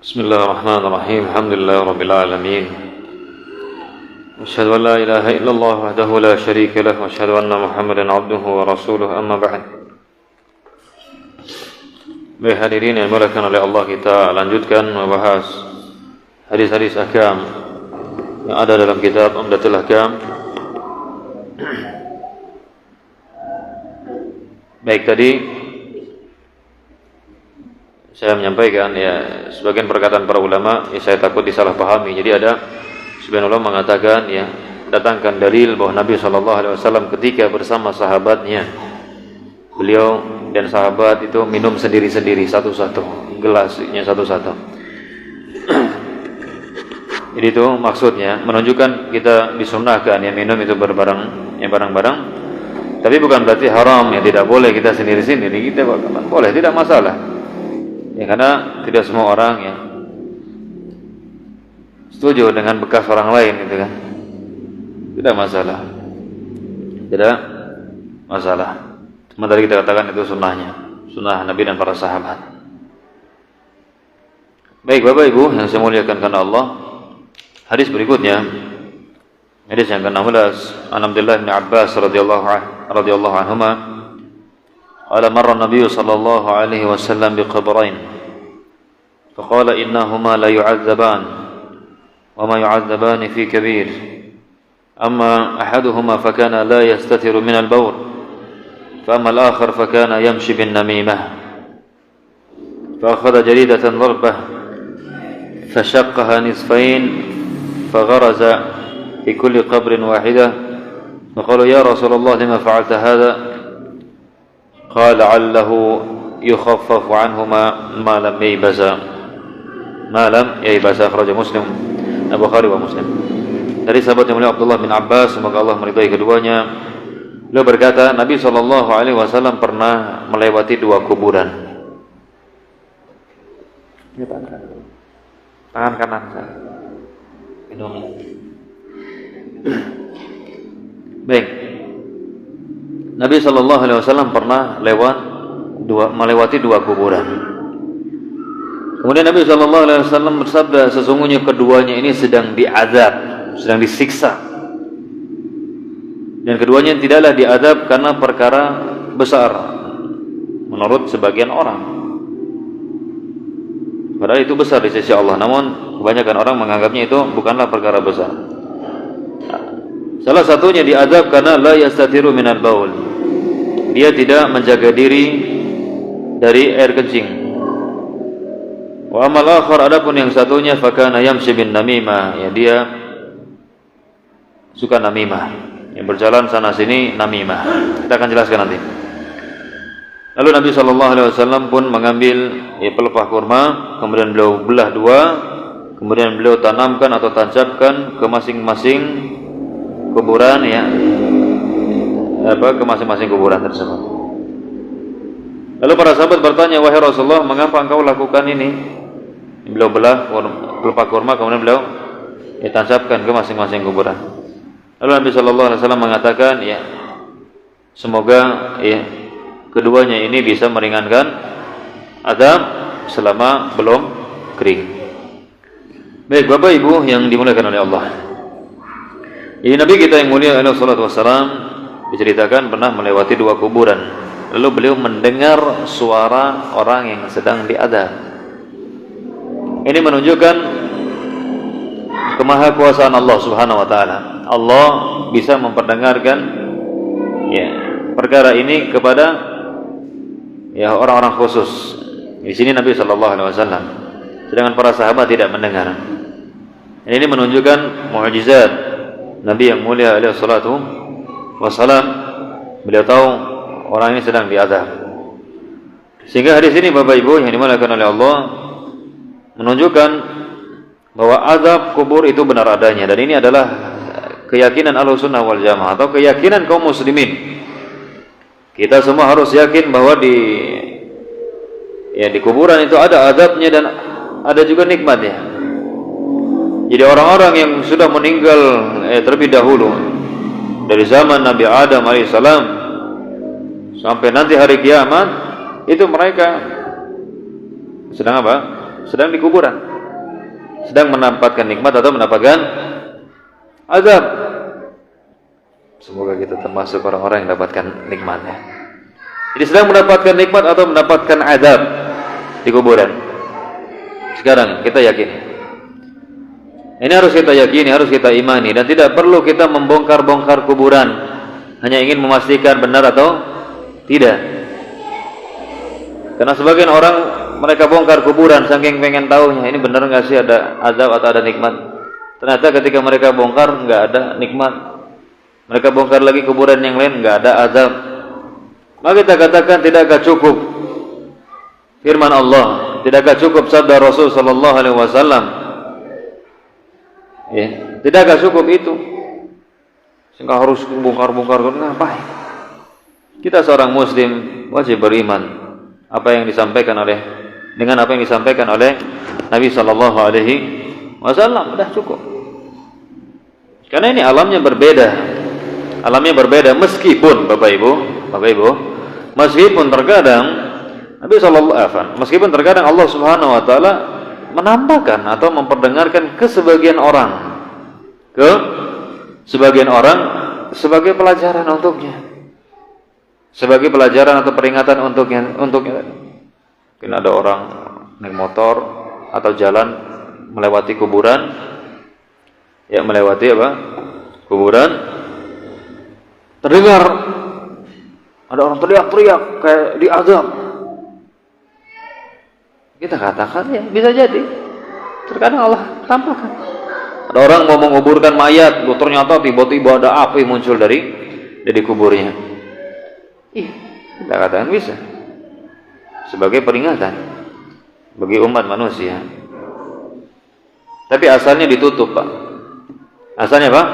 Bismillahirrahmanirrahim. Alhamdulillahirabbil alamin. Asyhadu an la ilaha illallah wahdahu la syarika lah wa asyhadu anna Muhammadan abduhu wa rasuluh, amma ba'd. Baik hadirin yang dimuliakan oleh Allah, kita lanjutkan membahas hadis-hadis ahkam yang ada dalam kitab Umdatul Ahkam. Baik, tadi saya menyampaikan sebagian perkataan para ulama, saya takut disalahpahami. Jadi ada sebagian ulama mengatakan datangkan dalil bahwa Nabi SAW ketika bersama sahabatnya, beliau dan sahabat itu minum sendiri-sendiri satu-satu, gelasnya satu-satu. Jadi itu maksudnya menunjukkan kita disunnahkan minum itu bareng-bareng. Tapi bukan berarti haram, tidak boleh kita sendiri-sendiri, kita boleh, tidak masalah. Karena tidak semua orang setuju dengan bekas orang lain, gitu kan. Tidak masalah. Cuma tadi kita katakan itu sunnah Nabi dan para sahabat. Baik Bapak Ibu yang saya muliakan karena Allah, hadis berikutnya, hadis yang ke-16, an Abdullah bin Abbas radhiyallahu anhuma, qala marra an-nabiy sallallahu alaihi wasallam biqabrain فقال إنهما لا يعذبان وما يعذبان في كبير أما أحدهما فكان لا يستتر من البول فأما الآخر فكان يمشي بالنميمة فأخذ جريدة ضربة فشقها نصفين فغرز في كل قبر واحدة فقالوا يا رسول الله لما فعلت هذا قال لعله يخفف عنهما ما لم ييبس أخرج مسلم Bukhari wa Muslim. Dari sahabat yang mulia Abdullah bin Abbas, semoga Allah meridai keduanya, beliau berkata, Nabi SAW pernah melewati dua kuburan. Tangan kanan saya. Baik. Nabi SAW pernah melewati dua kuburan. Kemudian Nabi SAW bersabda, sesungguhnya keduanya ini sedang diazab, sedang disiksa. Dan keduanya tidaklah diazab karena perkara besar, menurut sebagian orang. Padahal itu besar di sisi Allah, namun kebanyakan orang menganggapnya itu bukanlah perkara besar. Salah satunya diazab karena la yastatiru minal baul. Dia tidak menjaga diri dari air kencing. Wa amal akhar, adapun yang satunya, fakana yamshi bin namimah, dia suka namimah, berjalan sana sini namimah. Kita akan jelaskan nanti. Lalu Nabi SAW pun mengambil pelepah kurma, kemudian beliau belah dua, kemudian beliau tanamkan atau tancapkan ke masing-masing kuburan, ke masing-masing kuburan tersebut. Lalu para sahabat bertanya, wahai Rasulullah, mengapa engkau lakukan ini? Beliau belah pelepah kurma, kemudian beliau tancapkan ke masing-masing kuburan. Lalu Nabi SAW mengatakan, semoga keduanya ini bisa meringankan azab selama belum kering. Baik Bapak Ibu yang dimuliakan oleh Allah, ini Nabi kita yang mulia alaihi salatu wassalam diceritakan pernah melewati dua kuburan. Lalu beliau mendengar suara orang yang sedang diazab. Ini menunjukkan kemahakuasaan Allah Subhanahu wa taala. Allah bisa memperdengarkan perkara ini kepada orang-orang khusus. Di sini Nabi sallallahu alaihi wasallam, sedangkan para sahabat tidak mendengar. Ini menunjukkan mukjizat Nabi yang mulia alaihi salatu wasallam. Beliau tahu orang ini sedang diazab. Sehingga hadis ini Bapak Ibu yang dimuliakan oleh Allah menunjukkan bahwa azab kubur itu benar adanya, dan ini adalah keyakinan Ahlussunnah wal Jamaah atau keyakinan kaum muslimin. Kita semua harus yakin bahwa di kuburan itu ada azabnya dan ada juga nikmatnya. Jadi orang-orang yang sudah meninggal terlebih dahulu dari zaman Nabi Adam alaihissalam sampai nanti hari kiamat, itu mereka sedang apa? Sedang di kuburan. sedang mendapatkan nikmat atau mendapatkan azab. Semoga kita termasuk orang-orang yang mendapatkan nikmatnya. Jadi sedang mendapatkan nikmat atau mendapatkan azab di kuburan. Sekarang kita yakini. Ini harus kita yakini, harus kita imani, dan tidak perlu kita membongkar-bongkar kuburan hanya ingin memastikan benar atau tidak. Karena sebagian orang mereka bongkar kuburan saking pengen tahunya ini benar nggak sih ada azab atau ada nikmat. Ternyata ketika mereka bongkar nggak ada nikmat. Mereka bongkar lagi kuburan yang lain nggak ada azab. Maka kita katakan tidakkah cukup firman Allah, tidakkah cukup sabda Rasul sallallahu alaihi wasallam? Ya, tidakkah cukup itu? Sehingga harus bongkar-bongkar, ngapain? Kita seorang muslim wajib beriman apa yang disampaikan oleh Nabi sallallahu alaihi wasallam, sudah cukup. Karena ini alamnya berbeda. Alamnya berbeda meskipun Bapak Ibu, meskipun terkadang meskipun terkadang Allah Subhanahu wa taala menampakkan atau memperdengarkan ke sebagian orang sebagai pelajaran untuknya. Sebagai pelajaran atau peringatan untuknya. Mungkin ada orang naik motor atau jalan melewati kuburan. Ya, melewati apa? Kuburan. Terdengar ada orang teriak-teriak kayak diazab. Kita katakan ya bisa jadi. Terkadang Allah tampakkan. Ada orang mau menguburkan mayat, ternyata tiba-tiba ada api muncul dari kuburnya. Kita katakan bisa. Sebagai peringatan bagi umat manusia. Tapi asalnya ditutup, Pak. Asalnya, Pak,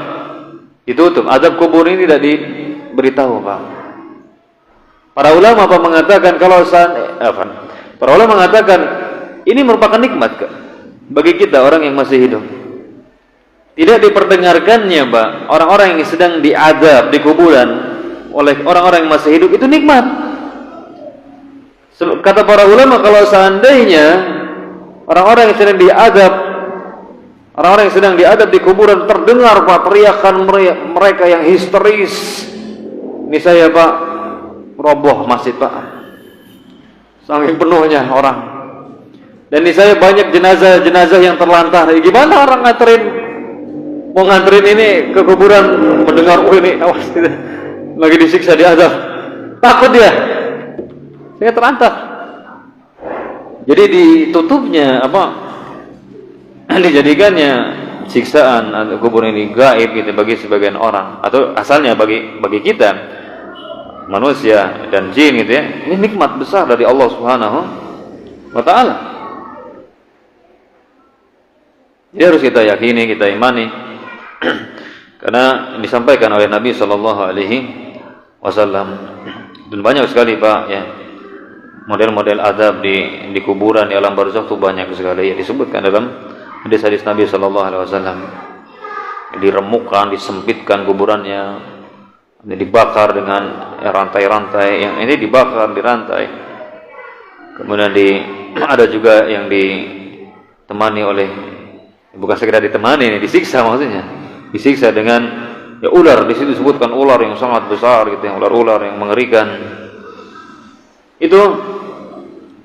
ditutup. Azab kubur ini tidak diberitahu, Pak. Para ulama mengatakan para ulama mengatakan ini merupakan nikmat bagi kita orang yang masih hidup. Tidak diperdengarkannya, Pak, orang-orang yang sedang diazab di kuburan oleh orang-orang yang masih hidup itu nikmat. Kata para ulama, kalau seandainya orang-orang yang sedang diazab di kuburan terdengar, Pak, teriakan mereka yang histeris. Ini saya, Pak, roboh masjid, Pak, saking penuhnya orang. Dan ini saya banyak jenazah yang terlantar. Gimana orang mau nganterin ini ke kuburan mendengar ini awas lagi disiksa diazab, takut dia, saya terlantar. Jadi ditutupnya dijadikannya siksaan atau kubur ini gaib gitu bagi sebagian orang, atau asalnya bagi kita manusia dan jin gitu ya. Ini nikmat besar dari Allah Subhanahu wa taala. Jadi harus kita yakini, kita imani. Karena disampaikan oleh Nabi sallallahu alaihi wasallam. Dan banyak sekali, Pak, ya. Model-model azab di kuburan, di alam barzakh itu banyak sekali ya, disebutkan dalam hadis-hadis Nabi sallallahu alaihi wasallam. Diremukkan, disempitkan kuburannya, dibakar dengan rantai-rantai, yang ini dibakar di rantai. Kemudian ada juga yang ditemani oleh, bukan sekedar ditemani, ini disiksa maksudnya. Disiksa dengan ya ular, di situ disebutkan ular yang sangat besar gitu, yang ular-ular yang mengerikan. Itu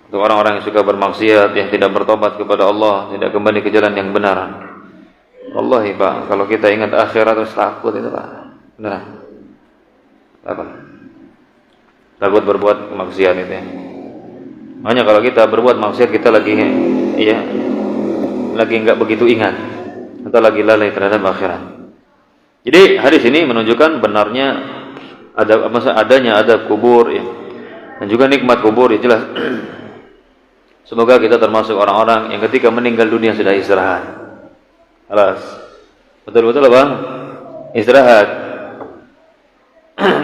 untuk orang-orang yang suka bermaksiat, yang tidak bertobat kepada Allah, tidak kembali ke jalan yang benar. Wallahi, Pak, kalau kita ingat akhirat terus takut itu, Pak. Benar. Apa? Takut berbuat maksiat itu ya. Makanya kalau kita berbuat maksiat, kita lagi enggak begitu ingat atau lagi lalai terhadap akhirat. Jadi hadis ini menunjukkan benarnya adanya adab kubur ya. Dan juga nikmat kubur ya, jelas. Semoga kita termasuk orang-orang yang ketika meninggal dunia sudah istirahat. Alas. Betul-betul apa? Istirahat.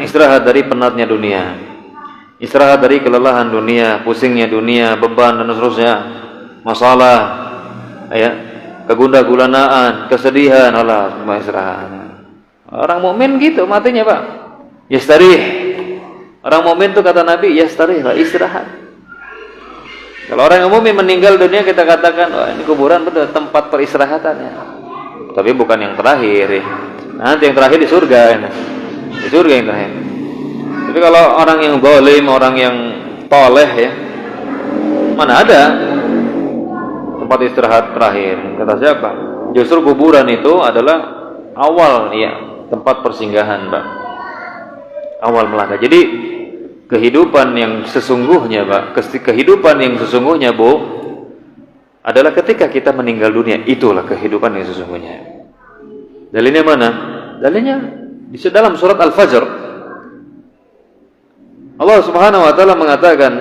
Istirahat dari penatnya dunia. Istirahat dari kelelahan dunia, pusingnya dunia, beban dan seterusnya. Masalah ya, kegundah-gulanaan, kesedihan, alas, semua istirahat. Orang mukmin gitu matinya, Pak. Yastarih. Orang mukmin itu kata Nabi, yastarih, istirahat. Kalau orang yang umum yang meninggal dunia kita katakan, wah ini kuburan betul tempat peristirahatannya. Tapi bukan yang terakhir ya. Nanti yang terakhir di surga ya. Di surga yang terakhir. Tapi kalau orang yang zalim, orang yang toleh ya, mana ada tempat istirahat terakhir? Kata siapa? Justru kuburan itu adalah awal ya tempat persinggahan, Pak. Awal melangkah. Jadi kehidupan yang sesungguhnya, Pak, kehidupan yang sesungguhnya, Bu, adalah ketika kita meninggal dunia. Itulah kehidupan yang sesungguhnya. Dalilnya mana? Dalilnya di dalam surat Al-Fajr. Allah Subhanahu wa taala mengatakan,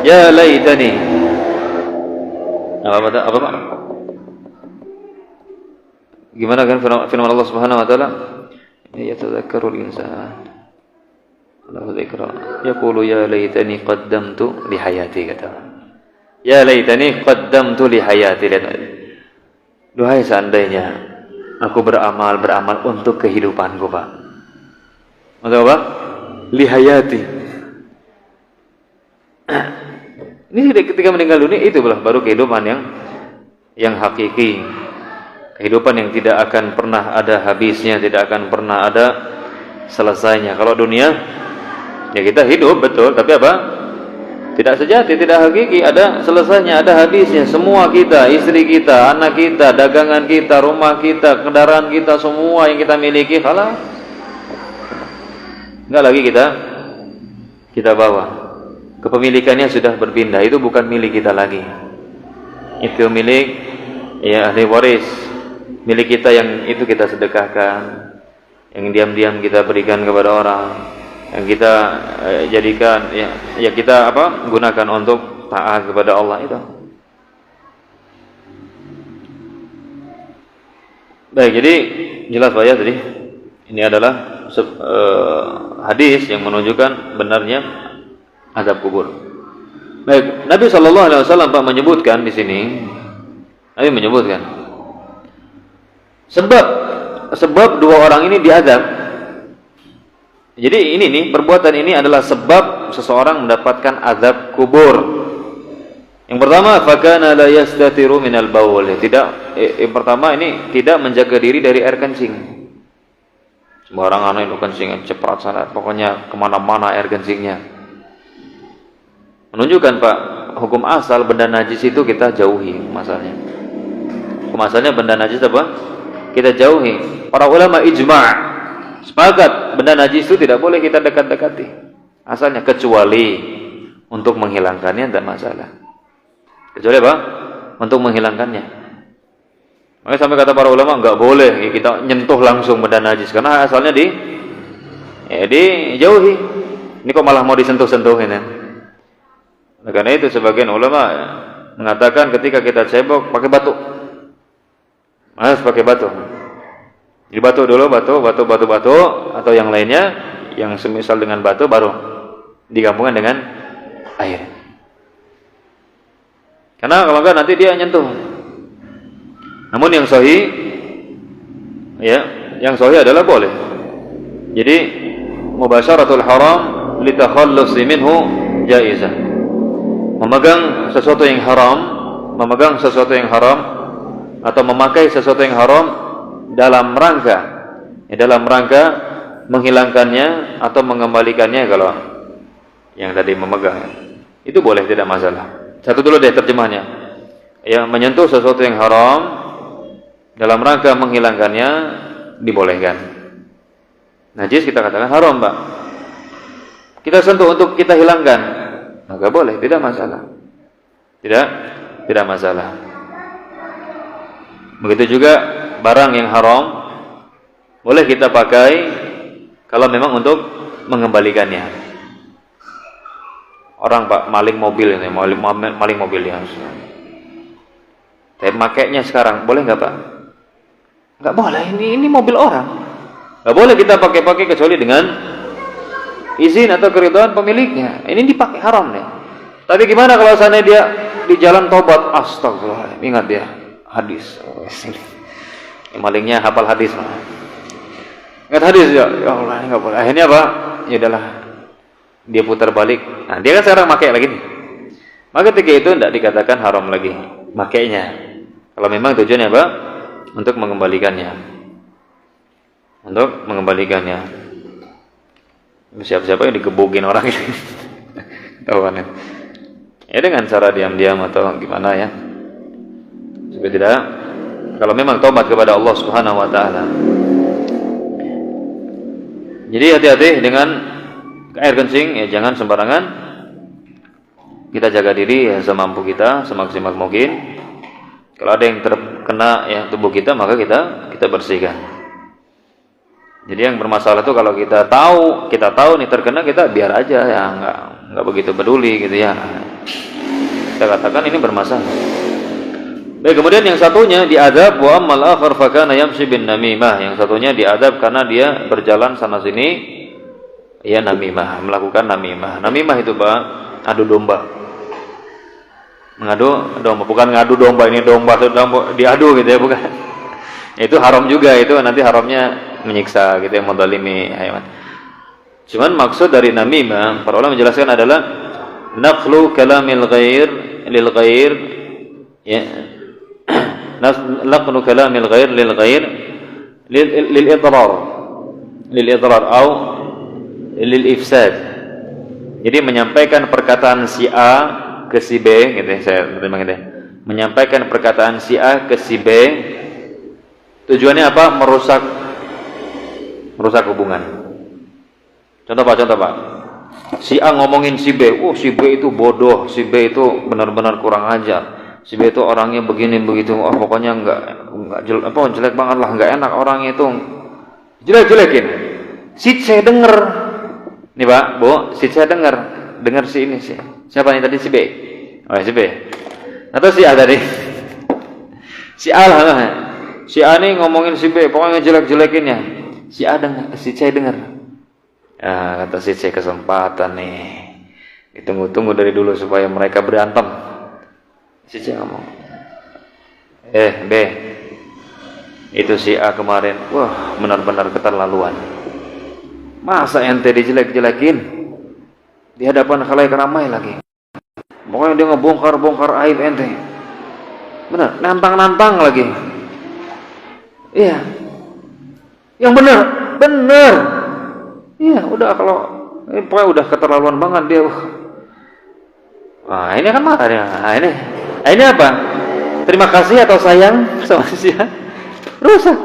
ya laitani. Apa Pak? Gimana kan firman Allah Subhanahu wa taala? Yatadzakkarul insan. Allah dzikra. Yaqulu ya laitani qaddamtu li hayati kata. Ya laitani qaddamtu li hayati. Duhai seandainya aku beramal untuk kehidupanku, Pak. Untuk apa? Li hayati. Ini ketika meninggal dunia itu baru kehidupan yang hakiki. Kehidupan yang tidak akan pernah ada habisnya, tidak akan pernah ada selesainya. Kalau dunia ya kita hidup betul, tapi apa? Tidak sejati, tidak hakiki, ada selesainya, ada habisnya. Semua kita, istri kita, anak kita, dagangan kita, rumah kita, kendaraan kita, semua yang kita miliki, kalah. Enggak lagi kita bawa. Kepemilikannya sudah berpindah, itu bukan milik kita lagi. Itu milik ya ahli waris. Milik kita yang itu kita sedekahkan, yang diam-diam kita berikan kepada orang, yang kita jadikan ya kita gunakan untuk taat kepada Allah itu. Baik, jadi jelas Pak ya tadi. Ini adalah hadis yang menunjukkan benarnya azab kubur. Baik, Nabi sallallahu alaihi wasallam Pak menyebutkan di sini. Nabi menyebutkan sebab dua orang ini diazab. Jadi ini nih perbuatan ini adalah sebab seseorang mendapatkan azab kubur. Yang pertama, fakana la yastatiru minal baul. Yang pertama ini tidak menjaga diri dari air kencing. Sembarangan itu kencing cepat sangat, pokoknya kemana-mana air kencingnya. Menunjukkan Pak, hukum asal benda najis itu kita jauhi masalahnya. Hukum asalnya benda najis apa? Kita jauhi. Para ulama ijma' sepakat benda najis itu tidak boleh kita dekat-dekati. Asalnya kecuali untuk menghilangkannya tidak masalah. Kecuali apa? Untuk menghilangkannya. Makanya sampai kata para ulama enggak boleh kita nyentuh langsung benda najis karena asalnya dijauhi. Ini kok malah mau disentuh-sentuhin ya. Nah, karena itu sebagian ulama mengatakan ketika kita cebok pakai batu. Harus pakai batu. Jadi batu dulu, batu atau yang lainnya yang semisal dengan batu baru digabungkan dengan air. Karena kalau enggak nanti dia nyentuh. Namun yang sahih adalah boleh. Jadi mubasyaratul haram litakhallus minhu jaizah. Memegang sesuatu yang haram atau memakai sesuatu yang haram dalam rangka menghilangkannya atau mengembalikannya kalau yang tadi memegang itu boleh, tidak masalah. Satu dulu deh terjemahnya. Yang menyentuh sesuatu yang haram dalam rangka menghilangkannya dibolehkan. Najis kita katakan haram, Pak. Kita sentuh untuk kita hilangkan, maka boleh, tidak masalah. Tidak masalah. Begitu juga barang yang haram boleh kita pakai kalau memang untuk mengembalikannya. Orang Pak maling mobil ini, maling mobilnya. Tapi makainya sekarang boleh nggak Pak? Nggak boleh. Ini mobil orang. Nggak boleh kita pakai kecuali dengan izin atau keridhaan pemiliknya. Ini dipakai haram nih. Tapi gimana kalau sana dia di jalan tobat? Astagfirullah. Ingat dia. Hadis. Malingnya hafal hadis. Ingat hadis ya. Ya Allah, ini enggak boleh. Akhirnya apa? Ya udahlah. Dia putar balik. Nah, dia kan sekarang pakai lagi nih. maka ketika itu tidak dikatakan haram lagi makainya. Kalau memang tujuannya apa? Untuk mengembalikannya. Untuk mengembalikannya. Siapa-siapa yang digebukin orang ini. Tahu kan ya? Ya dengan cara diam-diam atau gimana ya. Supaya tidak, kalau memang taubat kepada Allah Subhanahu wa taala. Jadi hati-hati dengan air kencing, ya jangan sembarangan. Kita jaga diri ya semampu kita, semaksimal mungkin. Kalau ada yang terkena ya tubuh kita, maka kita bersihkan. Jadi yang bermasalah itu kalau kita tahu nih terkena, kita biar aja ya, enggak begitu peduli gitu ya. Kita katakan ini bermasalah. Baik, kemudian yang satunya diadab wa ammal akhar fa kana yamshi bin namimah. Yang satunya diadab karena dia berjalan sana sini ya namimah, melakukan namimah. Namimah itu Pak, adu domba. Mengadu domba, bukan ngadu domba ini domba diadu gitu ya, bukan. Itu haram juga, itu nanti haramnya menyiksa gitu ya, mendalimi hewan. Cuman maksud dari namimah, para ulama menjelaskan adalah naqlu kalamil ghair lil ghair ya. Naqlu kalamil ghair lil ghair lil idrar atau lil ifsad. Jadi menyampaikan perkataan si A ke si B gitu ya, saya terima gitu ya. Menyampaikan perkataan si A ke si B, tujuannya apa? Merusak hubungan. Contoh Pak. Si A ngomongin si B, si B itu bodoh, si B itu benar-benar kurang ajar, si B itu orangnya begini begitu, pokoknya enggak jelek banget lah, enggak enak orangnya itu, jelek-jelekin. Si C denger, nih Pak, Bu, si C denger si ini sih. Siapa nih tadi, si B? Oh, si B. Atau si A tadi? Si A lah. Si A nih ngomongin si B, pokoknya jelek-jelekinnya. Si A denger, si C denger. Ah, kata si C, kesempatan nih. Ditunggu-tunggu dari dulu supaya mereka berantem. Si C ngomong, B, itu si A kemarin, wah benar-benar keterlaluan. Masa ente dijelek-jelekin di hadapan khalayak ramai lagi? Pokoknya dia ngebongkar aib ente. Benar, nantang lagi. Iya. Yang benar. Iya, udah kalau pokoknya udah keterlaluan banget dia. Nah, ini kan marah dia. Nah, ini apa? Terima kasih atau sayang sama dia? Rusak,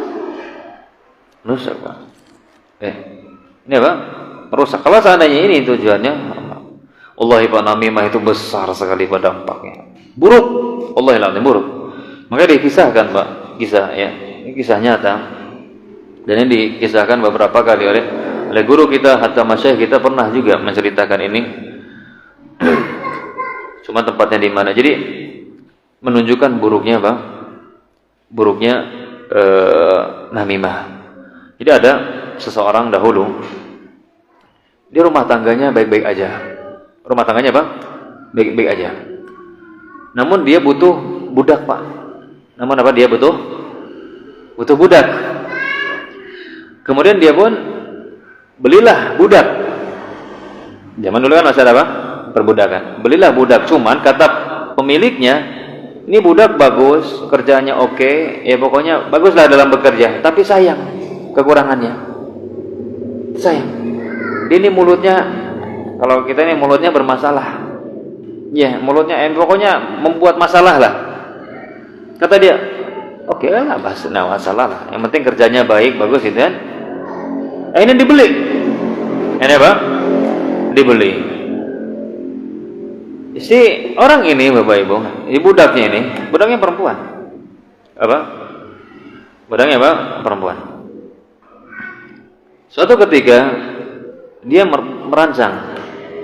Pak. Ini apa? Merusak. Kalau seandainya ini tujuannya, wallahi Pak, namimah itu besar sekali Pak dampaknya. Buruk. Wallahi buruk. Maka dikisahkan Pak, ini kisah nyata. Dan ini dikisahkan beberapa kali oleh guru kita, hatta masyayikh kita pernah juga menceritakan ini. Cuma tempatnya di mana. Jadi menunjukkan buruknya apa? Buruknya namimah. Jadi ada seseorang dahulu, dia rumah tangganya baik-baik aja. Rumah tangganya apa? Baik-baik aja. Namun dia butuh budak Pak. Namun apa? Dia butuh budak. Kemudian dia pun belilah budak. Zaman dulu kan masih ada apa? Perbudakan. Belilah budak. Cuman kata pemiliknya, ini budak bagus, kerjanya oke, ya pokoknya baguslah dalam bekerja. Tapi sayang kekurangannya. Sayang. Dia ini mulutnya, kalau kita ini mulutnya bermasalah. Ya, mulutnya pokoknya membuat masalah lah. Kata dia, oke lah, masalah lah. Yang penting kerjanya baik, bagus gitu kan. Ini dibeli. Ini apa? Dibeli. Si orang ini Bapak Ibu, budaknya ini, budaknya perempuan. Apa? Budaknya apa? Perempuan. Suatu ketika dia merancang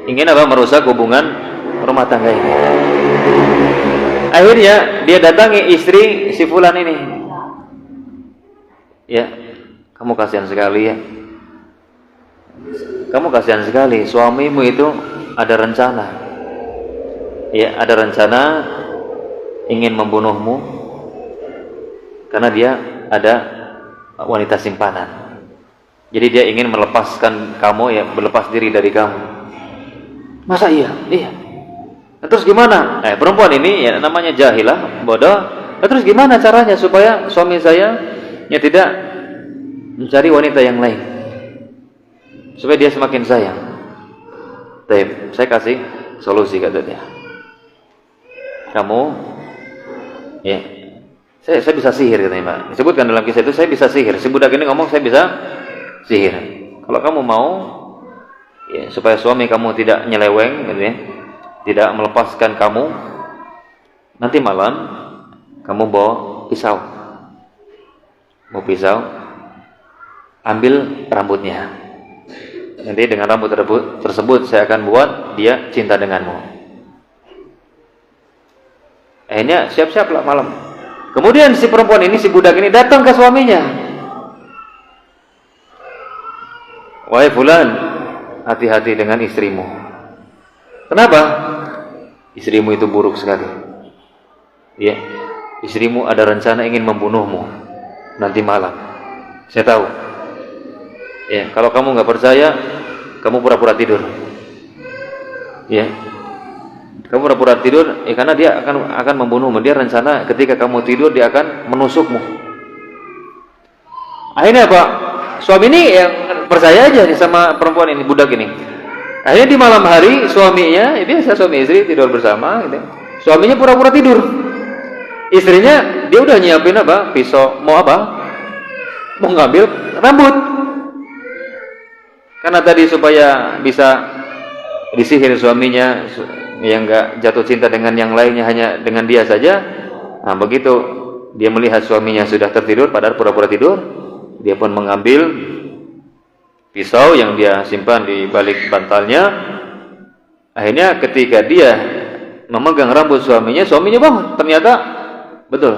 ingin apa? Merusak hubungan rumah tangga ini. Akhirnya dia datangi istri si fulan ini. Ya, kamu kasihan sekali ya. Kamu kasihan sekali, suamimu itu ada rencana. Ya, ada rencana ingin membunuhmu karena dia ada wanita simpanan. Jadi dia ingin melepaskan kamu, ya, berlepas diri dari kamu. Masa iya? Iya. Terus gimana? Perempuan ini ya namanya jahilah, bodoh. Terus gimana caranya supaya suami saya ya tidak mencari wanita yang lain, supaya dia semakin sayang? Saya kasih solusi, kata dia. Kamu, ya, saya bisa sihir, katanya Pak. Disebutkan dalam kisah itu, saya bisa sihir. Si budak ini ngomong, saya bisa sihir. Kalau kamu mau, ya, supaya suami kamu tidak nyeleweng, gitu ya, tidak melepaskan kamu, nanti malam kamu bawa pisau, ambil rambutnya. Nanti dengan rambut tersebut saya akan buat dia cinta denganmu. Akhirnya siap-siaplah malam. Kemudian si perempuan ini, si budak ini datang ke suaminya. Wahai fulan, hati-hati dengan istrimu. Kenapa? Istrimu itu buruk sekali. Ya, istrimu ada rencana ingin membunuhmu nanti malam. Saya tahu. Ya, kalau kamu nggak percaya, kamu pura-pura tidur. Ya, kamu pura-pura tidur, karena dia akan membunuhmu. Dia rencana ketika kamu tidur dia akan menusukmu. Akhirnya Pak, suami ini yang percaya aja nih sama perempuan ini, budak ini. Akhirnya di malam hari suaminya, biasa suami istri tidur bersama, gitu. Suaminya pura-pura tidur. Istrinya dia udah nyiapin apa? Pisau, mau apa? Mau ngambil rambut. Karena tadi supaya bisa disihir suaminya yang enggak jatuh cinta dengan yang lainnya, hanya dengan dia saja. Nah, begitu dia melihat suaminya sudah tertidur padahal pura-pura tidur, dia pun mengambil pisau yang dia simpan di balik bantalnya. Akhirnya ketika dia memegang rambut suaminya bangun. Ternyata betul.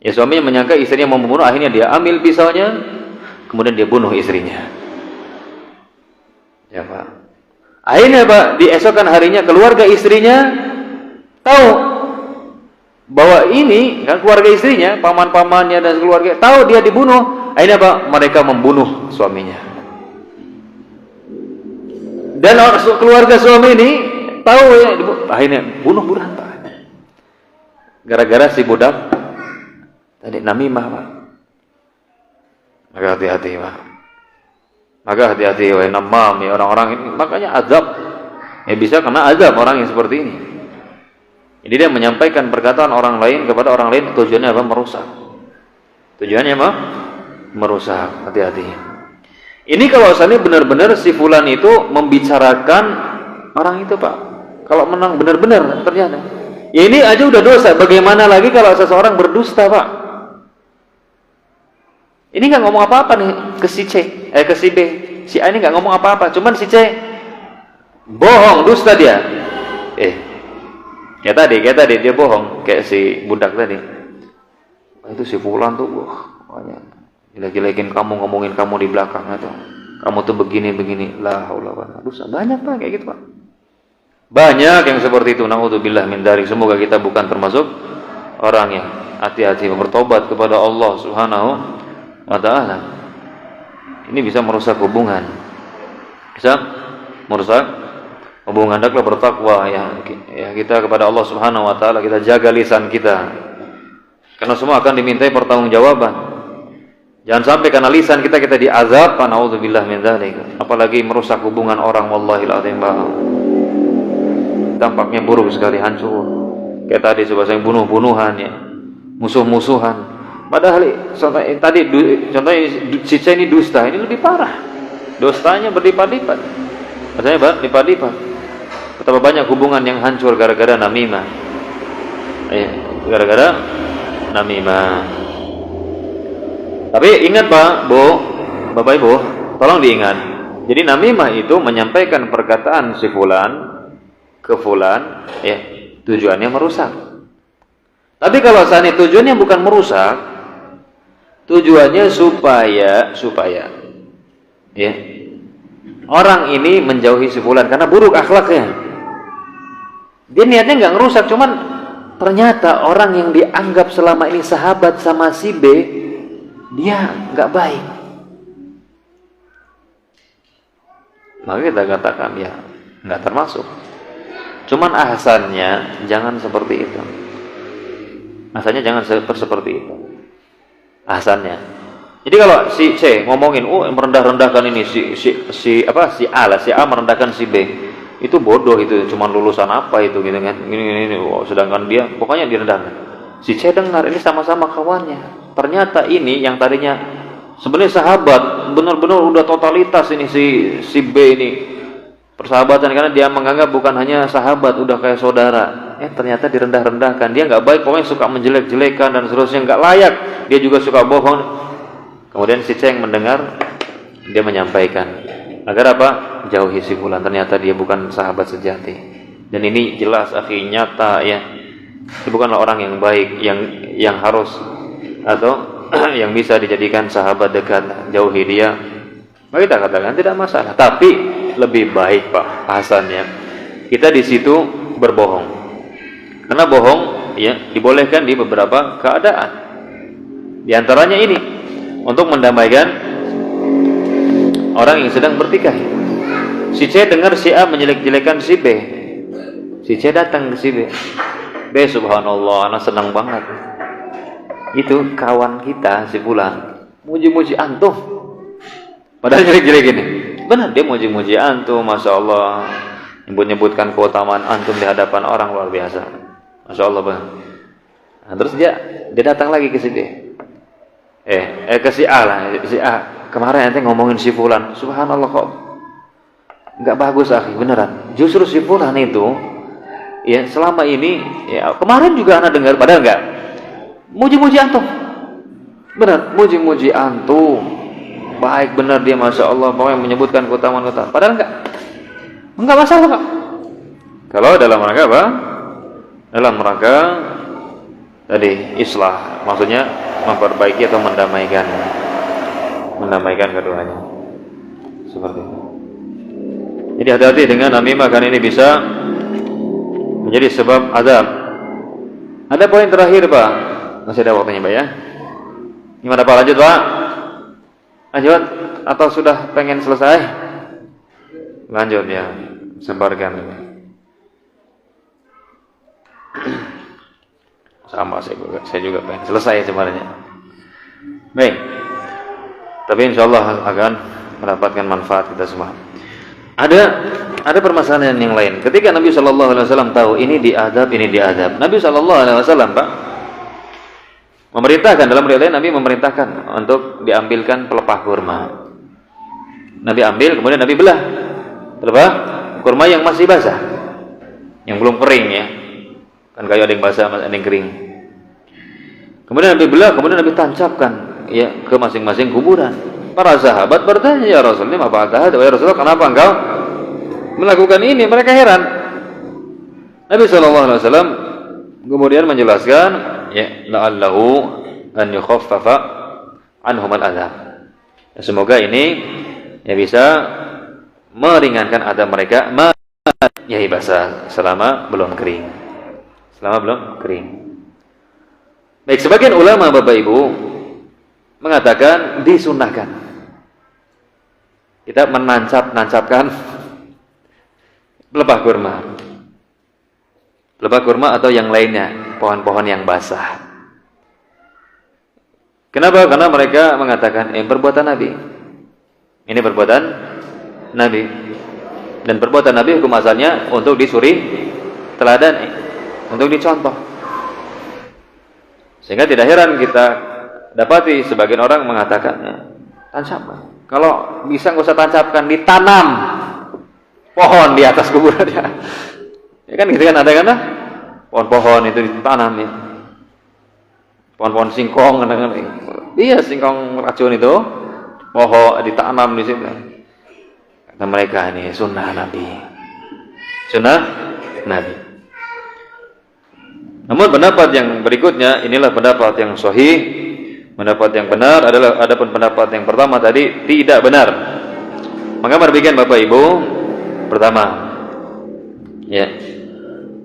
Ya, suaminya menyangka istrinya mau membunuh. Akhirnya dia ambil pisaunya, kemudian dia bunuh istrinya. Ya Pak. Akhirnya Pak, di esokan harinya keluarga istrinya tahu bahwa ini kan keluarga istrinya, paman-pamannya dan keluarga tahu dia dibunuh. Akhirnya Pak, mereka membunuh suaminya. Dan keluarga suami ini tahu ya, akhirnya bunuh budak Pak. Gara-gara si budak tadi namimah Pak. Maka hati-hati Pak. Maka hati-hati wahai namam, ya orang-orang ini, makanya azab. Ya bisa kena azab orang yang seperti ini. Jadi dia menyampaikan perkataan orang lain kepada orang lain, tujuannya apa? Merusak. Tujuannya apa? Merusak. Hati-hati. Ini kalau misalnya benar-benar si fulan itu membicarakan orang itu Pak. Kalau menang benar-benar ternyata. Ya ini aja udah dosa. Bagaimana lagi kalau seseorang berdusta Pak? Ini nggak ngomong apa-apa nih ke si C, ke si B. Si A ini nggak ngomong apa-apa, cuman si C bohong, dusta dia. Kayak tadi dia bohong, kayak si budak tadi. Itu si fulan tuh, jelek-jelekin kamu, ngomongin kamu di belakang itu. Kamu tuh begini-begini. La haula wala quwwata. Banyak Pak kayak gitu Pak. Banyak yang seperti itu. Naudzubillah min dzalik. Semoga kita bukan termasuk orang yang hati-hati bertobat kepada Allah Subhanahu wa ta'ala. Ini bisa merusak hubungan. Bisa merusak hubungan. Hendaklah bertakwa ya kita kepada Allah Subhanahu wa ta'ala. Kita jaga lisan kita. Karena semua akan dimintai pertanggungjawaban. Jangan sampai karena lisan kita diazab. Naudzubillah min dzalik. Apalagi merusak hubungan orang, wallahil azim. Dampaknya buruk sekali, hancur. Kayak tadi coba saya bunuh-bunuhan ya. Musuh-musuhan. Padahal contohnya si C ini dusta, ini lebih parah. Dostanya berlipat-lipat. Maksudnya lipat-lipat. Betapa banyak hubungan yang hancur gara-gara namimah. Gara-gara namimah. Tapi ingat Pak, Bu, Bapak Ibu, tolong diingat. Jadi namimah itu menyampaikan perkataan si fulan ke fulan, ya, tujuannya merusak. Tapi kalau seandainya tujuannya bukan merusak, tujuannya supaya ya, orang ini menjauhi si fulan karena buruk akhlaknya. Dia niatnya nggak ngerusak, cuman ternyata orang yang dianggap selama ini sahabat sama si B, dia nggak baik. Maka kita katakan ya nggak termasuk. Cuman ahsannya jangan seperti itu. Ahsannya jangan seperti itu. Ahsannya. Jadi kalau si C ngomongin, merendah-rendahkan ini si A merendahkan si B, itu bodoh, itu cuman lulusan apa itu gitu kan. Ini sedangkan dia pokoknya direndahkan. Si C dengar ini sama-sama kawannya. Ternyata ini yang tadinya sebenarnya sahabat, benar-benar udah totalitas ini si B ini. Persahabatan karena dia menganggap bukan hanya sahabat, udah kayak saudara. Ternyata direndah-rendahkan. Dia nggak baik, pokoknya suka menjelek-jelekan dan seterusnya, nggak layak. Dia juga suka bohong. Kemudian si Ceng mendengar, dia menyampaikan agar apa? Jauhi si fulan. Ternyata dia bukan sahabat sejati. Dan ini jelas, akhi, nyata ya. Dia bukanlah orang yang baik, yang harus atau yang bisa dijadikan sahabat dekat. Jauhi dia. Maka kita katakan tidak masalah, tapi lebih baik Pak Hasan ya, kita di situ berbohong. Karena bohong ya dibolehkan di beberapa keadaan. Di antaranya ini untuk mendamaikan orang yang sedang bertikai. Si C dengar si A menjelek-jelekan si B. Si C datang ke si B. B, subhanallah, anak senang banget. Itu kawan kita si fulan muji-muji antum. Padahal jelek-jelek ini. Benar, dia muji-muji antum, masya Allah, nyebut-nyebutkan keutamaan antum di hadapan orang luar biasa, masya Allah bang. Nah, terus dia datang lagi ke si B, ke si A lah, si A. Kemarin ente ngomongin si fulan, subhanallah kok nggak bagus akhi, beneran. Justru si fulan itu, ya selama ini, ya kemarin juga anak dengar, padahal enggak. Muji-muji antum, benar, muji-muji antum. Baik benar dia, masya Allah, pokoknya menyebutkan keutamaan-keutamaan. Padahal enggak masalah Pak. Kalau dalam rangka apa? Dalam rangka tadi islah, maksudnya memperbaiki atau mendamaikan keduanya. Seperti itu. Jadi hati-hati dengan namimah, karena ini bisa menjadi sebab azab. Ada poin terakhir Pak, masih ada waktunya Pak ya. Gimana Pak, lanjut Pak? Lanjut atau sudah pengen selesai? Lanjut ya, sebarkan. Sama saya juga pengen selesai sebenarnya. Baik. Tapi insya Allah akan mendapatkan manfaat kita semua. Ada permasalahan yang lain. Ketika Nabi Shallallahu Alaihi Wasallam tahu ini diadab, Nabi Shallallahu Alaihi Wasallam Pak memerintahkan, dalam riwayat Nabi memerintahkan untuk diambilkan pelepah kurma. Nabi ambil, kemudian Nabi belah pelepah kurma yang masih basah, yang belum kering ya. Kan kayu ada yang basah, ada yang kering. Kemudian Nabi belah, kemudian Nabi tancapkan ya ke masing-masing kuburan. Para sahabat bertanya, ya Rasulullah, apa tahu? Ya Rasulullah, kenapa engkau melakukan ini? Mereka heran. Nabi SAW kemudian menjelaskan, ya la'allahu an yukhaffafa anhum al-'adzab. Ya, semoga ini ya bisa meringankan adab mereka ya basah selama belum kering. Baik, sebagian ulama Bapak Ibu mengatakan disunahkan kita menancapkan pelepah kurma atau yang lainnya, pohon-pohon yang basah. Kenapa? Karena mereka mengatakan perbuatan Nabi. Ini perbuatan Nabi. Dan perbuatan Nabi hukum asalnya untuk disuri teladan, untuk dicontoh. Sehingga tidak heran kita dapati sebagian orang mengatakan tancap. Kalau bisa nggak usah tancapkan, ditanam pohon di atas kuburannya. Ya kan gitu kan, ada kan pohon-pohon itu ditanam ya. Pohon-pohon singkong kan. Iya, singkong racun itu pohon ditanam di situ. Kata mereka ini sunnah Nabi. Namun pendapat yang berikutnya, inilah pendapat yang sahih, pendapat yang benar adalah adapun pendapat yang pertama tadi tidak benar. Maka demikian Bapak Ibu, pertama ya,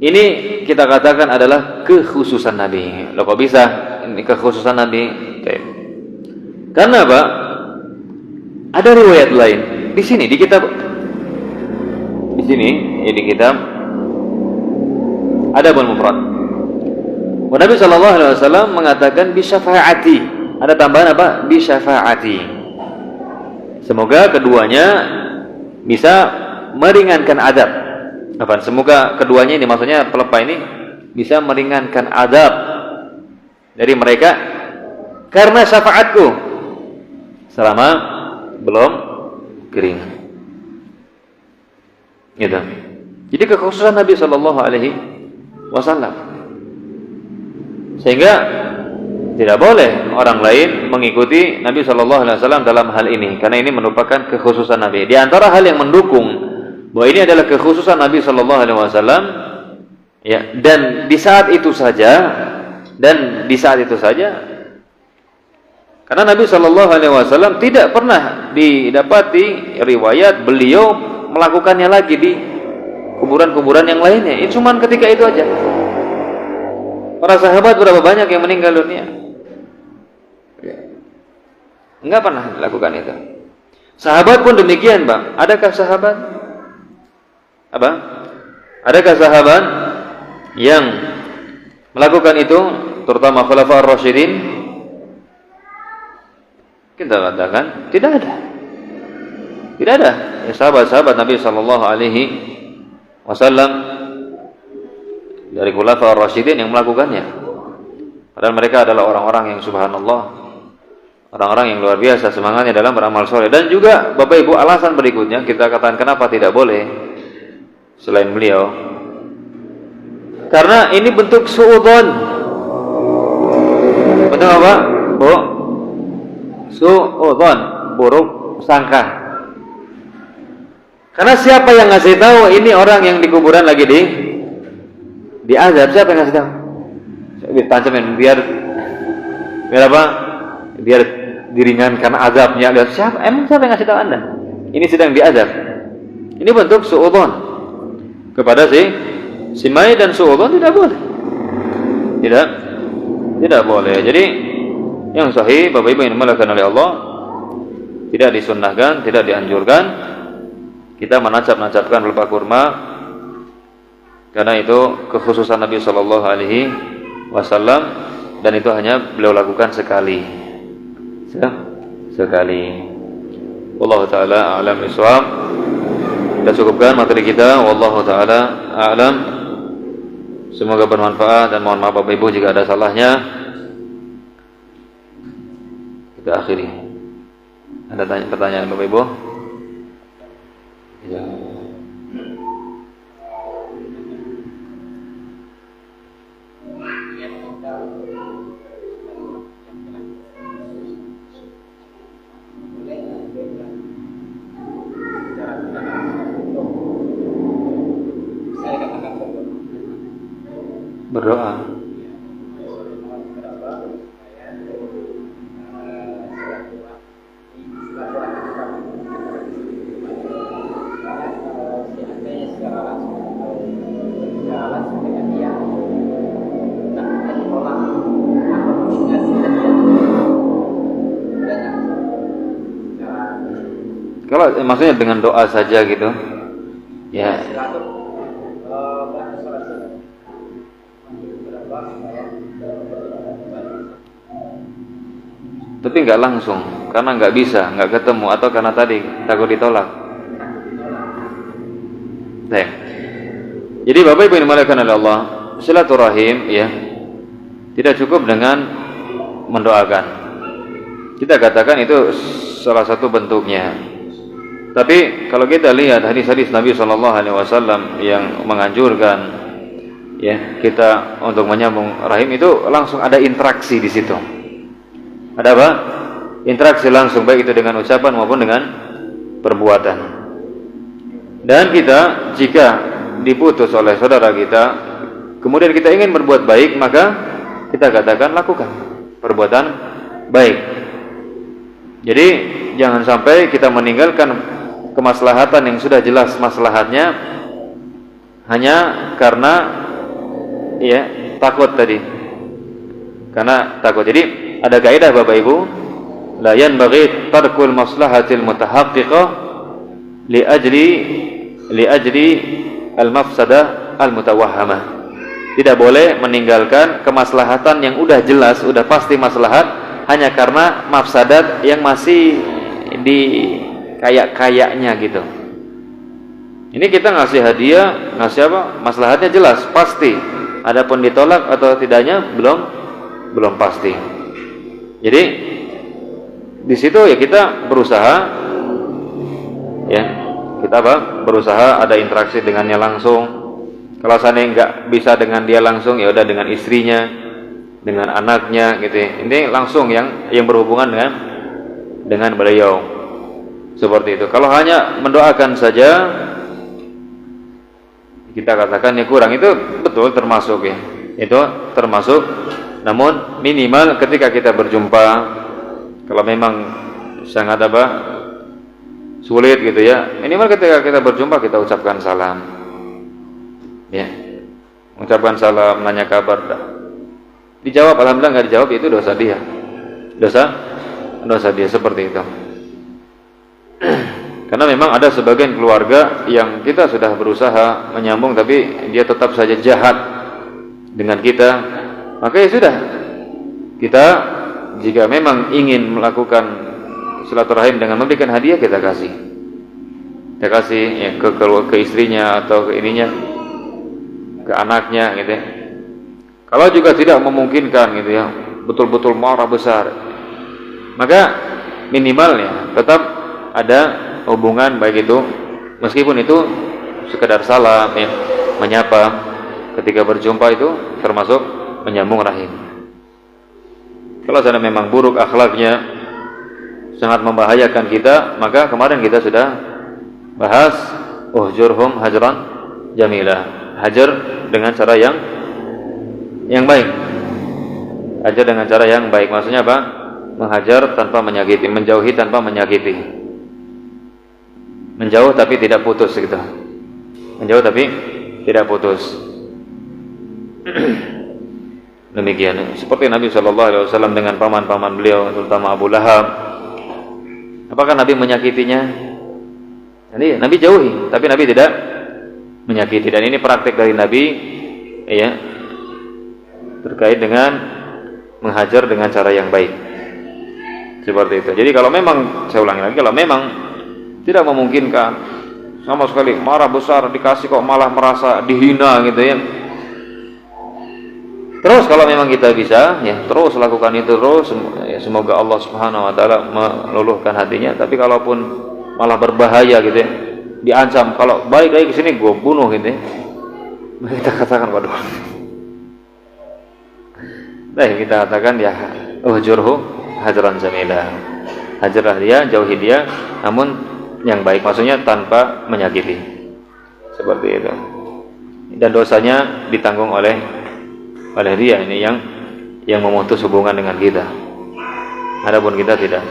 ini kita katakan adalah kekhususan Nabi. Loh kok bisa ini kekhususan Nabi? Karena apa? Ada riwayat lain di sini di kitab, di sini di kitab Adapun mufrad. Nabi sallallahu alaihi wasallam mengatakan bi syafaati. Ada tambahan apa? Bi syafaati. Semoga keduanya bisa meringankan adab. Apa? Semoga keduanya ini, maksudnya pelepah ini bisa meringankan adab dari mereka karena syafaatku selama belum kering. Gitu. Jadi kekhususan Nabi Shallallahu Alaihi Wasallam, sehingga tidak boleh orang lain mengikuti Nabi Shallallahu Alaihi Wasallam dalam hal ini, karena ini merupakan kekhususan Nabi. Di antara hal yang mendukung bahwa ini adalah kekhususan Nabi Shallallahu Alaihi Wasallam, ya, dan di saat itu saja, karena Nabi Shallallahu Alaihi Wasallam tidak pernah didapati riwayat beliau melakukannya lagi di kuburan-kuburan yang lainnya. Itu cuma ketika itu aja. Para sahabat berapa banyak yang meninggal dunia? Enggak pernah dilakukan itu. Sahabat pun demikian, Bang. Adakah sahabat? Apa? Adakah sahabat yang melakukan itu, terutama Khulafaur Rasyidin? Kita katakan tidak ada. Tidak ada ya, sahabat-sahabat Nabi Sallallahu Alaihi Wasallam dari Khulafaur Rasyidin yang melakukannya. Padahal mereka adalah orang-orang yang subhanallah, orang-orang yang luar biasa semangatnya dalam beramal soleh. Dan juga Bapak Ibu, alasan berikutnya kita katakan kenapa tidak boleh selain beliau, karena ini bentuk suudzon. Bentuk apa, Bu? Suudzon, buruk sangka. Karena siapa yang ngasih tahu ini orang yang di kuburan lagi diazab? Siapa yang ngasih tahu? Ditancamin biar apa? Biar diringankan azabnya. Lihat siapa? Emang siapa yang ngasih tahu Anda? Ini sedang diazab. Ini bentuk suudzon kepada si mayit, dan suudzon tidak boleh. Tidak boleh. Jadi yang sahih, Bapak Ibu yang dimuliakan oleh Allah, tidak disunnahkan, tidak dianjurkan kita menancap-nancapkan pelepah kurma, karena itu kekhususan Nabi Shallallahu Alaihi Wasallam, dan itu hanya beliau lakukan sekali. Wallahu taala a'lam bishawab. Kita cukupkan materi kita. Wallahu taala a'lam. Semoga bermanfaat, dan mohon maaf Bapak Ibu jika ada salahnya. Kita akhiri. Ada pertanyaan Bapak Ibu? Ya. Berdoa. Kalau maksudnya dengan doa saja gitu, ya. Tapi nggak langsung, karena nggak bisa, nggak ketemu, atau karena tadi takut ditolak. Nah, jadi Bapak Ibu yang dimuliakan oleh Allah, silaturahim, ya, tidak cukup dengan mendoakan. Kita katakan itu salah satu bentuknya. Tapi kalau kita lihat hadis-hadis Nabi Shallallahu Alaihi Wasallam yang menganjurkan, ya, kita untuk menyambung rahim, itu langsung ada interaksi di situ. Ada apa? Interaksi langsung, baik itu dengan ucapan maupun dengan perbuatan. Dan kita jika diputus oleh saudara kita, kemudian kita ingin berbuat baik, maka kita katakan lakukan perbuatan baik. Jadi jangan sampai kita meninggalkan kemaslahatan yang sudah jelas maslahatnya hanya karena, ya, takut tadi. Karena takut. Jadi ada kaidah Bapak Ibu, la yanbaghi tarkul maslahatil mutahaqqiqah li ajli al-mafsadah al-mutawahhamah. tidak boleh meninggalkan kemaslahatan yang udah jelas, udah pasti maslahat hanya karena mafsadat yang masih di kayak-kayaknya gitu. Ini kita ngasih hadiah, ngasih apa? Maslahatnya jelas, pasti. Adapun ditolak atau tidaknya belum pasti. Jadi di situ ya kita berusaha, ya kita berusaha ada interaksi dengannya langsung. Kalau seandainya nggak bisa dengan dia langsung, ya udah dengan istrinya, dengan anaknya gitu. Ini langsung yang berhubungan dengan beliau. Seperti itu. Kalau hanya mendoakan saja, kita katakan ya kurang. Itu betul termasuk ya. Itu termasuk. Namun minimal ketika kita berjumpa, kalau memang sangat sulit gitu ya, minimal ketika kita berjumpa kita ucapkan salam. Ya, mengucapkan salam, nanya kabar, dijawab alhamdulillah, nggak dijawab itu dosa dia, dosa dia, seperti itu. Karena memang ada sebagian keluarga yang kita sudah berusaha menyambung tapi dia tetap saja jahat dengan kita, maka ya sudah, kita jika memang ingin melakukan silaturahim dengan memberikan hadiah, kita kasih ya, ke istrinya atau ke ininya, ke anaknya gitu ya. Kalau juga tidak memungkinkan gitu ya, betul-betul marah besar, maka minimalnya tetap ada hubungan, baik itu meskipun itu sekedar salam ya, menyapa ketika berjumpa, itu termasuk menyambung rahim. Kalau sana memang buruk akhlaknya, sangat membahayakan kita, maka kemarin kita sudah bahas uhjurhum hajran jamilah. Hajar dengan cara yang baik. Hajar dengan cara yang baik. Maksudnya apa? Menghajar tanpa menyakiti, menjauhi tanpa menyakiti. Menjauh tapi tidak putus gitu. Menjauh tapi tidak putus. Demikian. Seperti Nabi SAW dengan paman-paman beliau, terutama Abu Lahab. Apakah Nabi menyakitinya? Jadi Nabi jauhi, tapi Nabi tidak menyakiti. Dan ini praktik dari Nabi ya, terkait dengan menghajar dengan cara yang baik, seperti itu. Jadi kalau memang, saya ulangi lagi, kalau memang tidak memungkinkan sama sekali, marah besar dikasih kok malah merasa dihina gitu ya, terus kalau memang kita bisa ya terus lakukan itu terus ya, semoga Allah Subhanahu wa taala meluluhkan hatinya. Tapi kalaupun malah berbahaya gitu ya, diancam kalau balik lagi ke sini gue bunuh gitu ya, kita katakan waduh. Nah, kita katakan ya uhjurhu hajran jamila. Hajarlah dia, jauhi dia, namun yang baik, maksudnya tanpa menyakiti. Seperti itu. Dan dosanya ditanggung oleh dia, ini yang memutus hubungan dengan kita. Adapun kita tidak.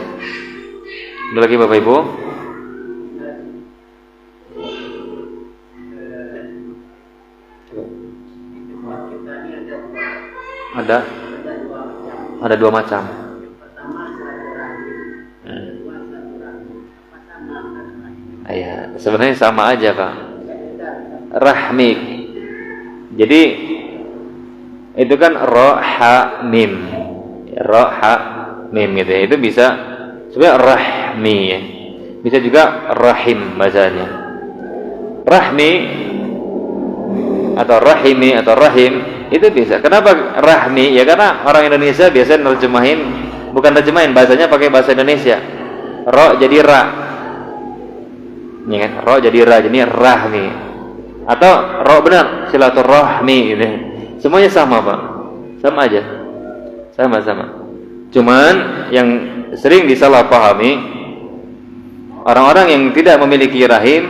Ada lagi Bapak Ibu? Ada dua macam. Ya, sebenarnya sama aja Pak. Rahmi. Jadi itu kan ro ha mim. Ro ha mim gitu ya. Itu bisa sebenarnya rahmi ya. Bisa juga rahim bacanya. Rahmi atau rahimi atau rahim itu bisa. Kenapa rahmi? Ya karena orang Indonesia biasanya terjemahin bahasanya pakai bahasa Indonesia. Ro jadi ra. Ya kan? Ro jadi ra, jadi rahmi. Atau ro benar silaturahmi gitu. Semuanya sama, Pak. Sama aja. Sama-sama. Cuman yang sering disalahpahami orang-orang yang tidak memiliki rahim,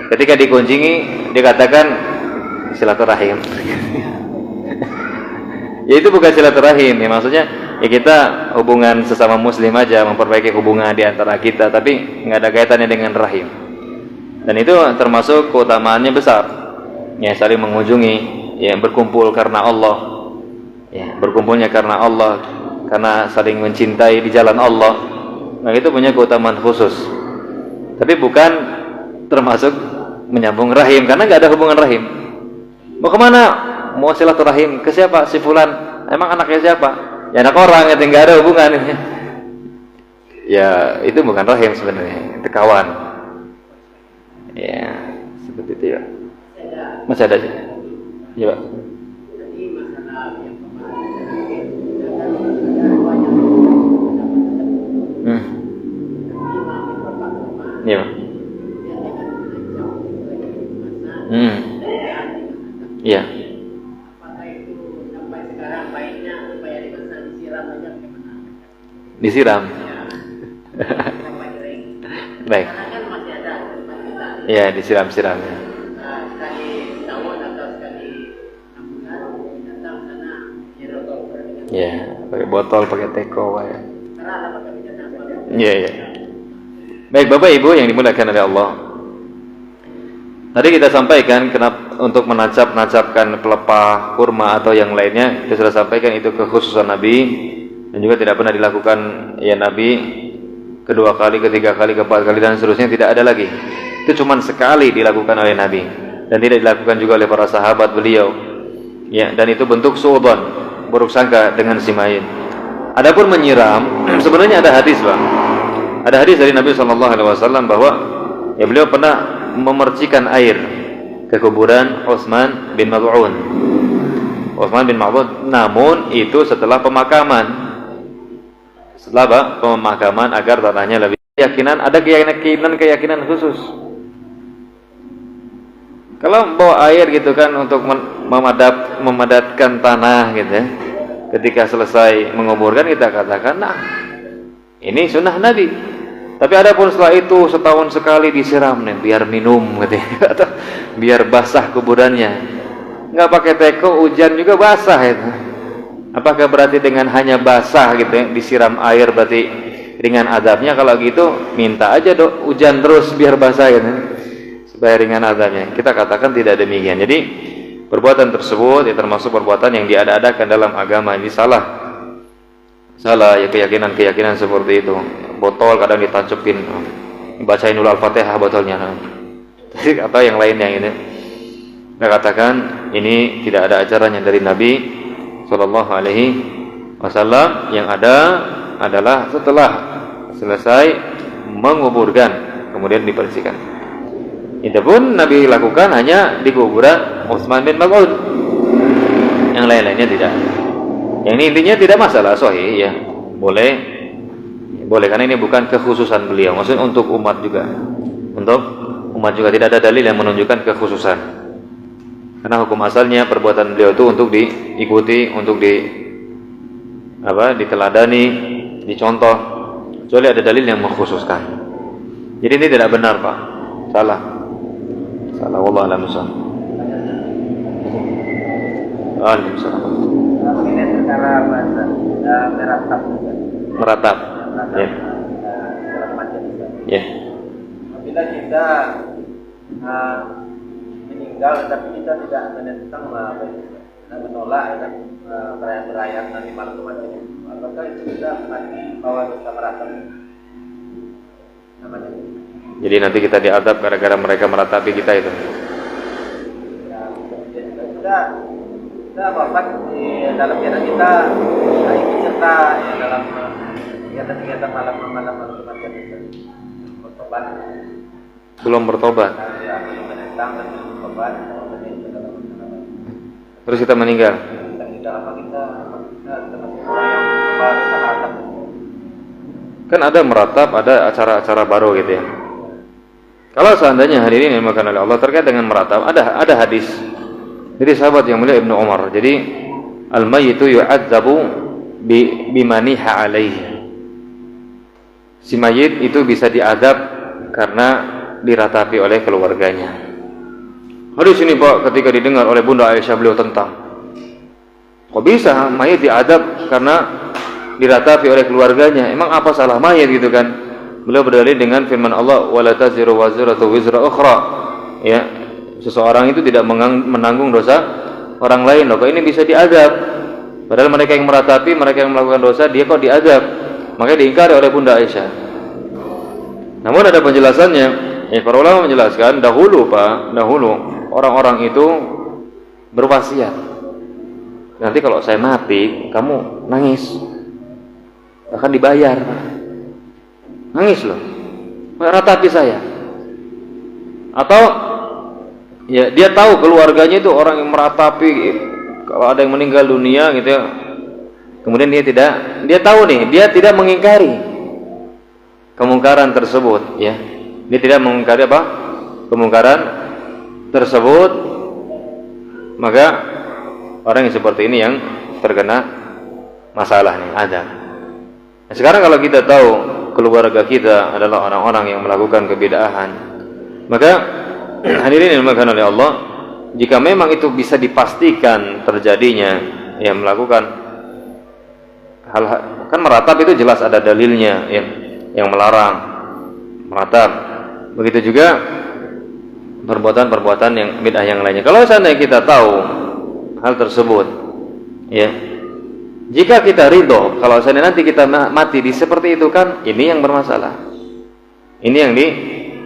ketika dikunjungi dikatakan silaturahim. Ya itu bukan silaturahim ya, maksudnya ya kita hubungan sesama muslim aja, memperbaiki hubungan di antara kita, tapi nggak ada kaitannya dengan rahim. Dan itu termasuk keutamaannya besar. Ya, saling mengunjungi, ya berkumpul karena Allah. Ya, berkumpulnya karena Allah, karena saling mencintai di jalan Allah. Nah, itu punya keutamaan khusus. Tapi bukan termasuk menyambung rahim, karena nggak ada hubungan rahim. Mau kemana? mau silaturahim ke siapa? Si fulan. Emang anaknya siapa? Ya anak orang, itu enggak ada hubungan. Ya, itu bukan rahim sebenarnya, itu kawan. Ya, seperti itu ya. Masih ada sih. Ya, Pak. Iya, Pak. Iya. Disiram. Baik. Iya, disiram-siram. Ya, pakai botol, pakai teko, ya. Iya, iya. Baik, Bapak Ibu yang dimuliakan oleh Allah. Tadi kita sampaikan kenapa untuk menancap-nancapkan pelepah, kurma atau yang lainnya, kita sudah sampaikan itu kekhususan Nabi dan juga tidak pernah dilakukan ya Nabi kedua kali, ketiga kali, keempat kali dan seterusnya, tidak ada lagi. Itu cuma sekali dilakukan oleh Nabi dan tidak dilakukan juga oleh para sahabat beliau. Ya, dan itu bentuk suudzon, buruk sangka dengan si mayit. Adapun menyiram, sebenarnya ada hadis, Bang. Ada hadis dari Nabi SAW bahwa ya beliau pernah memercikan air ke kuburan Utsman bin Maz'un. Utsman bin Maz'un, namun itu setelah pemakaman. Setelah apa? Pemakaman agar tanahnya lebih keyakinan, ada keyakinan khusus. Kalau bawa air gitu kan untuk memadatkan tanah gitu ya. Ketika selesai menguburkan kita katakan, nah ini sunnah Nabi. Tapi adapun setelah itu setahun sekali disiram nih, biar minum gitu ya, atau biar basah kuburannya. Nggak pakai teko, hujan juga basah itu. Apakah berarti dengan hanya basah gitu ya, disiram air berarti ringan azabnya? Kalau gitu minta aja hujan terus biar basah gitu, supaya ringan azabnya. Kita katakan tidak demikian. Jadi perbuatan tersebut ya termasuk perbuatan yang diada-adakan dalam agama. Ini salah ya, keyakinan seperti itu. Botol kadang ditancepin, bacain dulu Al-Fatihah botolnya, atau yang lainnya ini. Kita katakan ini tidak ada ajarannya dari Nabi SAW. Yang ada adalah setelah selesai menguburkan kemudian dibersihkan. Itu pun Nabi lakukan hanya di kuburan Utsman bin Maz'un. Yang lain-lainnya tidak. Yang ini intinya tidak masalah, sahih ya, boleh karena ini bukan kekhususan beliau, maksudnya untuk umat juga, tidak ada dalil yang menunjukkan kekhususan. Karena hukum asalnya perbuatan beliau itu untuk diikuti, untuk diteladani, dicontoh, kecuali ada dalil yang mengkhususkan. Jadi ini tidak benar, Pak. Salah. Wallahu a'lam bishawab. Waalaikumsalam. Ini secara bahasa meratap. Ya. Ya. Apabila kita meninggal tapi kita tidak menentang menolak perayaan nanti malam kematian itu, apakah itu kita mati bawa dosa meratap namanya? Jadi nanti kita diadab gara-gara mereka meratapi kita itu. Ya, kita wafat di dalam keadaan kita ikut serta ya, dalam kegiatan malam kematian itu. Bertobat. Belum bertobat. Ya, belum menentang dan belum bertobat. Terus kita meninggal. Apa kita termasuk orang yang meratap? Kan ada meratap, ada acara-acara baru gitu ya. Kalau seandainya hadirin yang dimakan oleh Allah terkait dengan meratap, ada hadis dari sahabat yang mulia Ibnu Umar. Jadi al-mayyitu yu'adzabu bimaniha alaihi. Si mayit itu bisa diadab karena diratapi oleh keluarganya. Hadis ini Pak ketika didengar oleh Bunda Aisyah beliau tentang, kok bisa mayit diadab karena diratapi oleh keluarganya? Emang apa salah mayit gitu kan? Beliau berdalil dengan firman Allah, wala taziru waziratu wizra ukhra. Ya, seseorang itu tidak menanggung dosa orang lain. Loh, kok ini bisa diadab? Padahal mereka yang meratapi, mereka yang melakukan dosa, dia kok diadab? Makanya diingkari oleh Bunda Aisyah. Namun ada penjelasannya. Para ulama menjelaskan dahulu orang-orang itu berwasiat. nanti kalau saya mati kamu nangis, akan dibayar. Nangis loh, meratapi saya. Atau ya dia tahu keluarganya itu orang yang meratapi kalau ada yang meninggal dunia gitu ya. Kemudian dia tahu nih, dia tidak mengingkari kemungkaran tersebut ya. Dia tidak mengingkari apa? Kemungkaran tersebut. Maka orang yang seperti ini yang terkena masalah nih, ada. Nah, sekarang kalau kita tahu keluarga kita adalah orang-orang yang melakukan kebid'ahan, maka hadirin yang dimuliakan oleh Allah, jika memang itu bisa dipastikan terjadinya yang melakukan hal, kan meratap itu jelas ada dalilnya ya, yang melarang meratap. Begitu juga perbuatan-perbuatan yang bid'ah yang lainnya. Kalau seandainya kita tahu hal tersebut ya, jika kita ridho kalau seandainya nanti kita mati di seperti itu, kan ini yang bermasalah, ini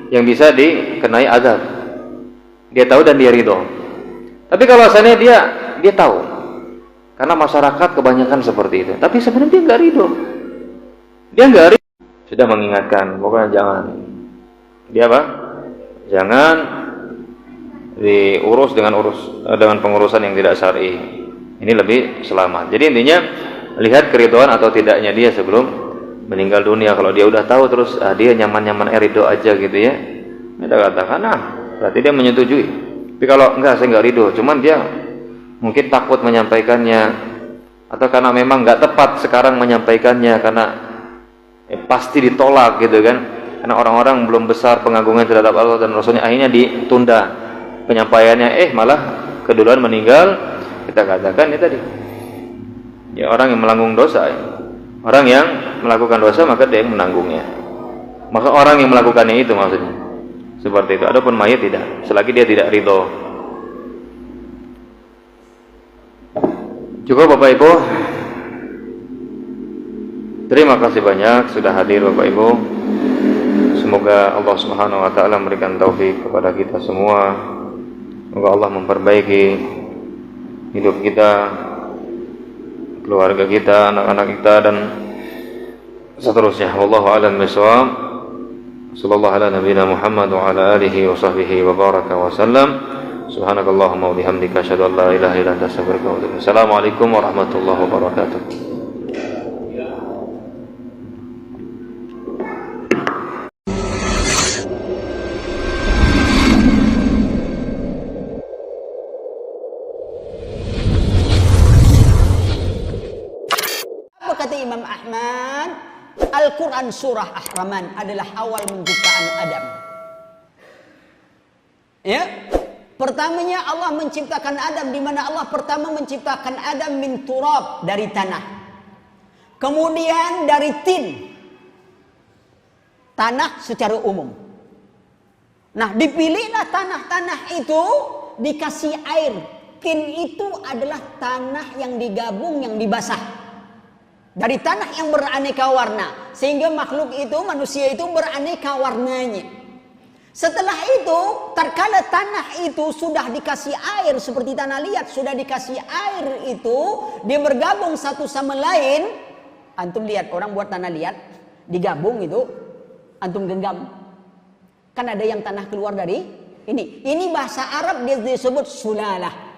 yang bisa dikenai azab. Dia tahu dan dia ridho. Tapi kalau seandainya dia tahu, karena masyarakat kebanyakan seperti itu, tapi sebenarnya dia nggak ridho, sudah mengingatkan, pokoknya jangan jangan diurus dengan pengurusan yang tidak syar'i. Ini lebih selamat. Jadi intinya lihat keridhaan atau tidaknya dia sebelum meninggal dunia. Kalau dia udah tahu terus dia nyaman-nyaman ridho aja gitu ya, kita katakan berarti dia menyetujui. Tapi kalau enggak, saya enggak ridho, cuman dia mungkin takut menyampaikannya, atau karena memang enggak tepat sekarang menyampaikannya karena pasti ditolak gitu kan, karena orang-orang belum besar pengagungan terhadap Allah dan Rasulnya, akhirnya ditunda penyampaiannya, malah keduluan meninggal. Kita katakan ini tadi ya, orang yang melanggung dosa ya. Orang yang melakukan dosa maka dia yang menanggungnya, maka orang yang melakukannya itu maksudnya seperti itu. Adapun mayit tidak, selagi dia tidak ridho. Cukup Bapak Ibu, terima kasih banyak sudah hadir Bapak Ibu. Semoga Allah Subhanahu wa taala memberikan taufik kepada kita semua. Semoga Allah memperbaiki hidup kita, keluarga kita, anak-anak kita dan seterusnya. Wallahu a'lam bishawab. Sallallahu ala nabiyina Muhammad wa ala alihi wa sahbihi wa baraka wa sallam. Subhanakallahumma wa bihamdika asyhadu an la ilaha illa anta astaghfiruka wa atubu ilaik. Assalamualaikum warahmatullahi wabarakatuh. Imam Ahmad, Al-Quran surah Ar-Rahman adalah awal penciptaan Adam. Ya, pertamanya Allah menciptakan Adam, di mana Allah pertama menciptakan Adam min turab, dari tanah. Kemudian dari tin, tanah secara umum. Nah, dipilihlah tanah-tanah itu dikasih air. Tin itu adalah tanah yang digabung, yang dibasah. Dari tanah yang beraneka warna, sehingga makhluk itu, manusia itu beraneka warnanya. Setelah itu, tatkala tanah itu sudah dikasih air seperti tanah liat, sudah dikasih air itu, dia bergabung satu sama lain. Antum lihat orang buat tanah liat, digabung itu, antum genggam. Kan ada yang tanah keluar dari ini. Ini bahasa Arab dia disebut sulalah.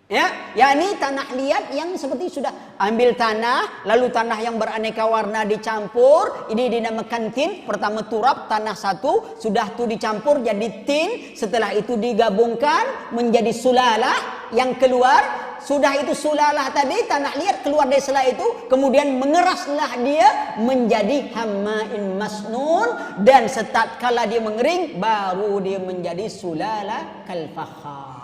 Ya, yakni tanah liat yang seperti sudah ambil tanah, lalu tanah yang beraneka warna dicampur, ini dinamakan tin. Pertama turab, tanah satu, sudah itu dicampur jadi tin, setelah itu digabungkan menjadi sulalah, yang keluar, sudah itu sulalah tadi, tanah liat keluar dari selah itu, kemudian mengeraslah dia menjadi hamma'in masnun, dan setatkala dia mengering, baru dia menjadi sulalah kalfakhar.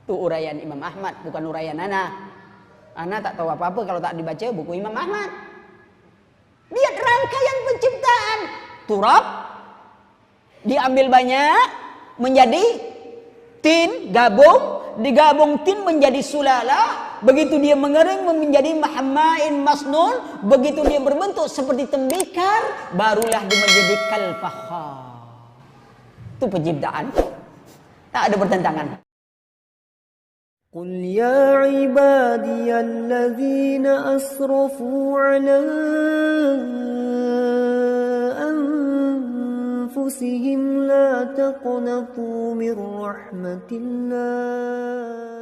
Itu uraian Imam Ahmad, bukan uraian Ana. Ana tak tahu apa-apa kalau tak dibaca buku Imam Ahmad. Lihat rangkaian penciptaan. Turab diambil banyak menjadi tin, gabung, digabung tin menjadi sulala. Begitu dia mengering menjadi mahammain masnun, begitu dia berbentuk seperti tembikar, barulah dia menjadi kalfakhar. Itu penciptaan. Tak ada pertentangan. قل يا عبادي الذين أسرفوا على أنفسهم لا تقنطوا من رحمة الله